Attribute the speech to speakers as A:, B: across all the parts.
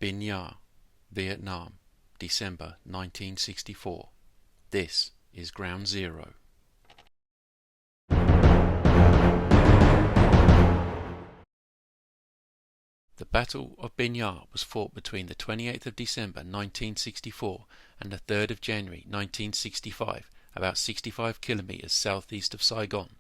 A: Binh Gia, Vietnam, December 1964. This is Ground Zero. The Battle of Bình Giã was fought between the 28th of December 1964 and the 3rd of January 1965, about 65 kilometers southeast of Saigon.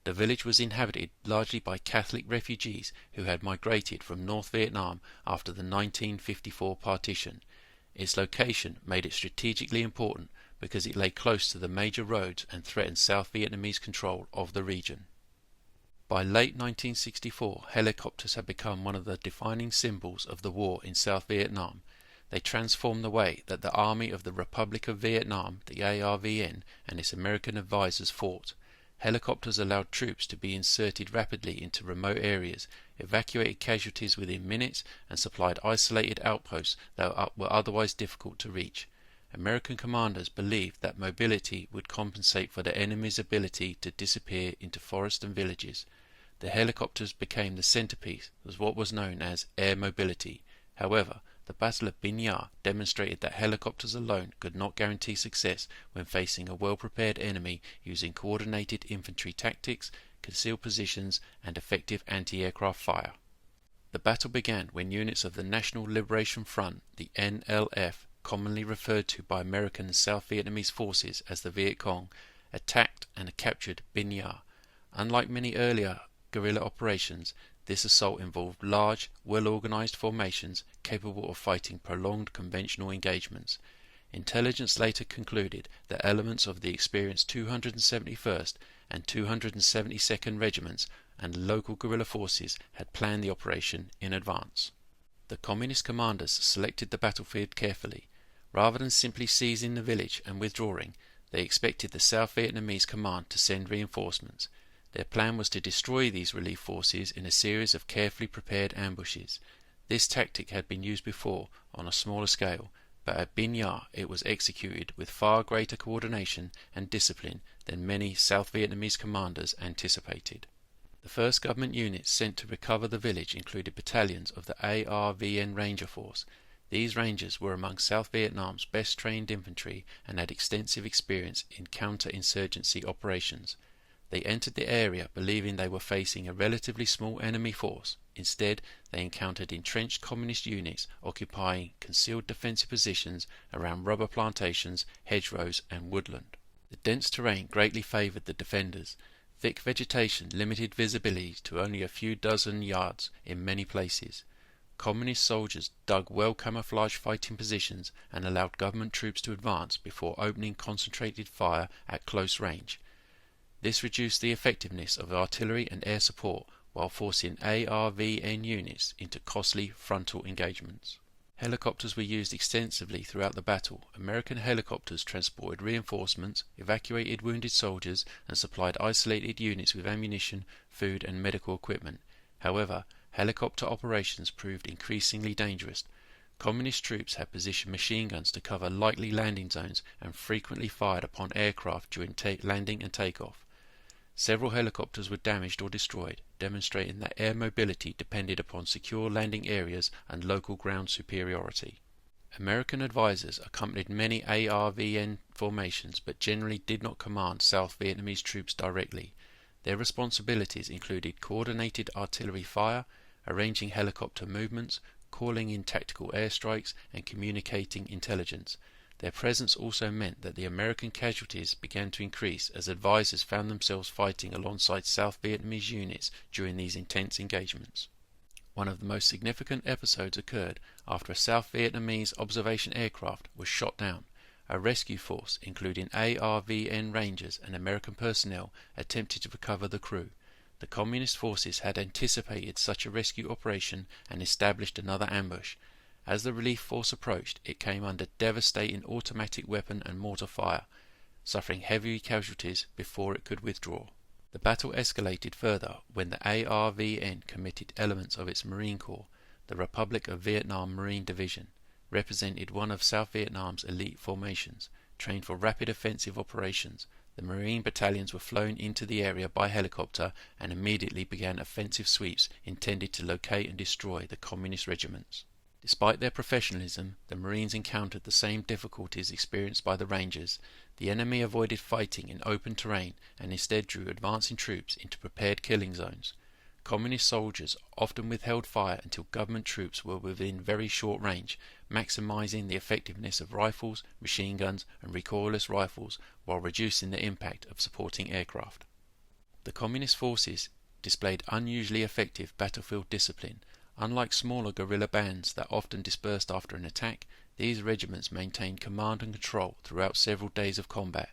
A: The village was inhabited largely by Catholic refugees who had migrated from North Vietnam after the 1954 partition. Its location made it strategically important because it lay close to the major roads and threatened South Vietnamese control of the region. By late 1964, helicopters had become one of the defining symbols of the war in South Vietnam. They transformed the way that the Army of the Republic of Vietnam, the ARVN, and its American advisors fought. Helicopters allowed troops to be inserted rapidly into remote areas, evacuated casualties within minutes, and supplied isolated outposts that were otherwise difficult to reach. American commanders believed that mobility would compensate for the enemy's ability to disappear into forests and villages. The helicopters became the centerpiece of what was known as air mobility. However, the Battle of Bình Giã demonstrated that helicopters alone could not guarantee success when facing a well-prepared enemy using coordinated infantry tactics, concealed positions, and effective anti-aircraft fire. The battle began when units of the National Liberation Front, the NLF, commonly referred to by American and South Vietnamese forces as the Viet Cong, attacked and captured Bình Giã. Unlike many earlier guerrilla operations, this assault involved large, well-organized formations capable of fighting prolonged conventional engagements. Intelligence later concluded that elements of the experienced 271st and 272nd Regiments and local guerrilla forces had planned the operation in advance. The Communist commanders selected the battlefield carefully. Rather than simply seizing the village and withdrawing, they expected the South Vietnamese command to send reinforcements. Their plan was to destroy these relief forces in a series of carefully prepared ambushes. This tactic had been used before on a smaller scale, but at Bình Giã it was executed with far greater coordination and discipline than many South Vietnamese commanders anticipated. The first government units sent to recover the village included battalions of the ARVN Ranger Force. These Rangers were among South Vietnam's best trained infantry and had extensive experience in counter-insurgency operations. They entered the area believing they were facing a relatively small enemy force. Instead, they encountered entrenched communist units occupying concealed defensive positions around rubber plantations, hedgerows, and woodland. The dense terrain greatly favored the defenders. Thick vegetation limited visibility to only a few dozen yards in many places. Communist soldiers dug well-camouflaged fighting positions and allowed government troops to advance before opening concentrated fire at close range. This reduced the effectiveness of artillery and air support while forcing ARVN units into costly frontal engagements. Helicopters were used extensively throughout the battle. American helicopters transported reinforcements, evacuated wounded soldiers, and supplied isolated units with ammunition, food, and medical equipment. However, helicopter operations proved increasingly dangerous. Communist troops had positioned machine guns to cover likely landing zones and frequently fired upon aircraft during landing and takeoff. Several helicopters were damaged or destroyed, demonstrating that air mobility depended upon secure landing areas and local ground superiority. American advisors accompanied many ARVN formations but generally did not command South Vietnamese troops directly. Their responsibilities included coordinated artillery fire, arranging helicopter movements, calling in tactical airstrikes, and communicating intelligence. Their presence also meant that the American casualties began to increase as advisors found themselves fighting alongside South Vietnamese units during these intense engagements. One of the most significant episodes occurred after a South Vietnamese observation aircraft was shot down. A rescue force, including ARVN Rangers and American personnel, attempted to recover the crew. The Communist forces had anticipated such a rescue operation and established another ambush. As the relief force approached, it came under devastating automatic weapon and mortar fire, suffering heavy casualties before it could withdraw. The battle escalated further when the ARVN committed elements of its Marine Corps, the Republic of Vietnam Marine Division, represented one of South Vietnam's elite formations, trained for rapid offensive operations. The Marine battalions were flown into the area by helicopter and immediately began offensive sweeps intended to locate and destroy the Communist regiments. Despite their professionalism, the Marines encountered the same difficulties experienced by the Rangers. The enemy avoided fighting in open terrain and instead drew advancing troops into prepared killing zones. Communist soldiers often withheld fire until government troops were within very short range, maximizing the effectiveness of rifles, machine guns, and recoilless rifles while reducing the impact of supporting aircraft. The Communist forces displayed unusually effective battlefield discipline. Unlike smaller guerrilla bands that often dispersed after an attack, these regiments maintained command and control throughout several days of combat.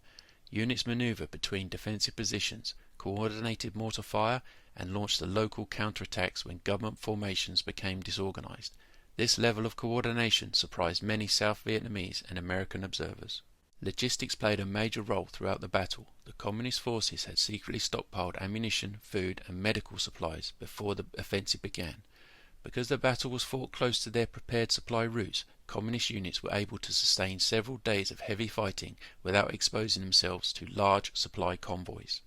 A: Units maneuvered between defensive positions, coordinated mortar fire, and launched the local counterattacks when government formations became disorganized. This level of coordination surprised many South Vietnamese and American observers. Logistics played a major role throughout the battle. The Communist forces had secretly stockpiled ammunition, food, and medical supplies before the offensive began. Because the battle was fought close to their prepared supply routes, Communist units were able to sustain several days of heavy fighting without exposing themselves to large supply convoys.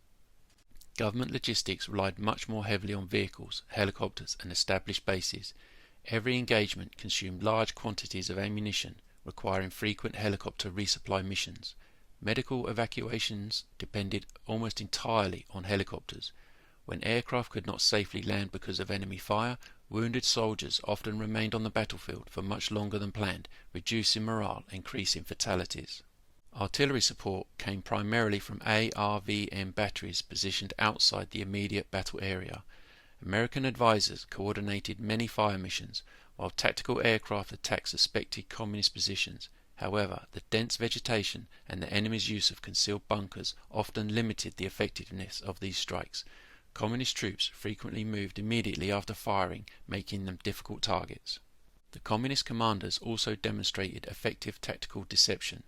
A: Government logistics relied much more heavily on vehicles, helicopters, and established bases. Every engagement consumed large quantities of ammunition, requiring frequent helicopter resupply missions. Medical evacuations depended almost entirely on helicopters. When aircraft could not safely land because of enemy fire, wounded soldiers often remained on the battlefield for much longer than planned, reducing morale and increasing fatalities. Artillery support came primarily from ARVM batteries positioned outside the immediate battle area. American advisors coordinated many fire missions, while tactical aircraft attacked suspected Communist positions. However, the dense vegetation and the enemy's use of concealed bunkers often limited the effectiveness of these strikes. Communist troops frequently moved immediately after firing, making them difficult targets. The Communist commanders also demonstrated effective tactical deception.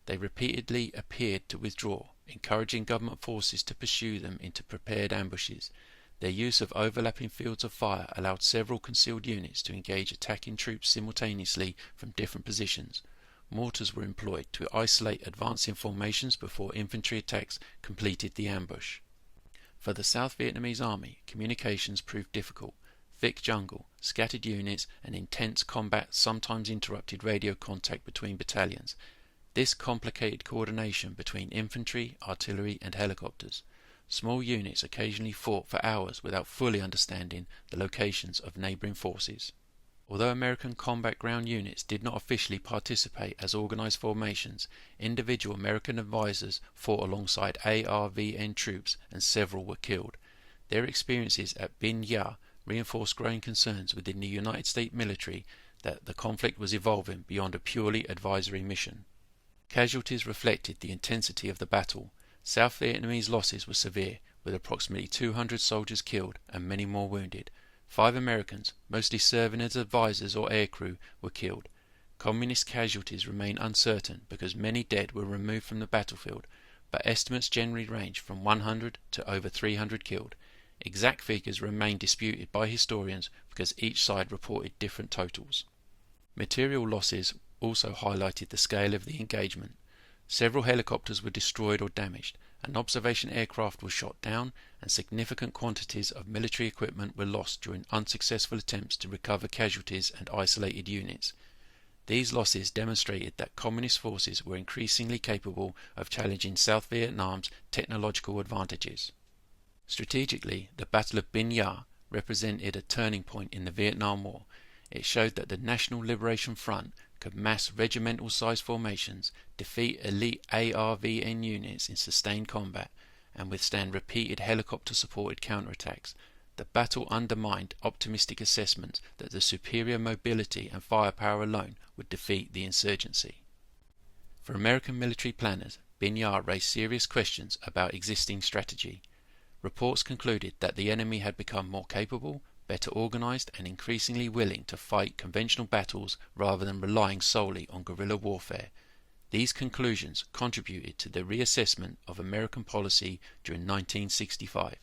A: They repeatedly appeared to withdraw, encouraging government forces to pursue them into prepared ambushes. Their use of overlapping fields of fire allowed several concealed units to engage attacking troops simultaneously from different positions. Mortars were employed to isolate advancing formations before infantry attacks completed the ambush. For the South Vietnamese Army, communications proved difficult. Thick jungle, scattered units, and intense combat sometimes interrupted radio contact between battalions. This complicated coordination between infantry, artillery, and helicopters. Small units occasionally fought for hours without fully understanding the locations of neighboring forces. Although American combat ground units did not officially participate as organized formations, individual American advisors fought alongside ARVN troops and several were killed. Their experiences at Binh Gia reinforced growing concerns within the United States military that the conflict was evolving beyond a purely advisory mission. Casualties reflected the intensity of the battle. South Vietnamese losses were severe, with approximately 200 soldiers killed and many more wounded. 5 Americans, mostly serving as advisors or aircrew, were killed. Communist casualties remain uncertain because many dead were removed from the battlefield, but estimates generally range from 100 to over 300 killed. Exact figures remain disputed by historians because each side reported different totals. Material losses also highlighted the scale of the engagement. Several helicopters were destroyed or damaged, an observation aircraft was shot down, and significant quantities of military equipment were lost during unsuccessful attempts to recover casualties and isolated units. These losses demonstrated that Communist forces were increasingly capable of challenging South Vietnam's technological advantages. Strategically, the Battle of Bình Giã represented a turning point in the Vietnam War. It showed that the National Liberation Front could mass regimental-sized formations, defeat elite ARVN units in sustained combat, and withstand repeated helicopter-supported counterattacks. The battle undermined optimistic assessments that the superior mobility and firepower alone would defeat the insurgency. For American military planners, Bình Giã raised serious questions about existing strategy. Reports concluded that the enemy had become more capable, better organized, and increasingly willing to fight conventional battles rather than relying solely on guerrilla warfare. These conclusions contributed to the reassessment of American policy during 1965,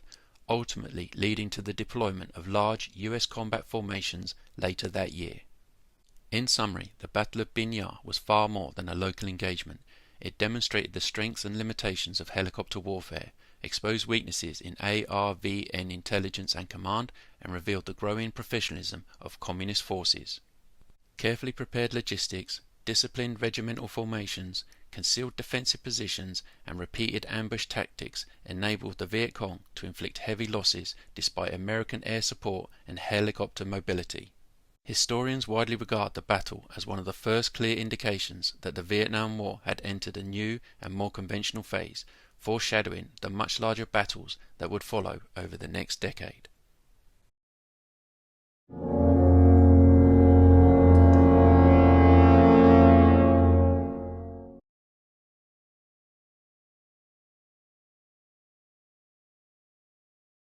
A: ultimately leading to the deployment of large US combat formations later that year. In summary, the Battle of Bình Giã was far more than a local engagement. It demonstrated the strengths and limitations of helicopter warfare, exposed weaknesses in ARVN intelligence and command, and revealed the growing professionalism of Communist forces. Carefully prepared logistics, disciplined regimental formations, concealed defensive positions, and repeated ambush tactics enabled the Viet Cong to inflict heavy losses despite American air support and helicopter mobility. Historians widely regard the battle as one of the first clear indications that the Vietnam War had entered a new and more conventional phase, foreshadowing the much larger battles that would follow over the next decade.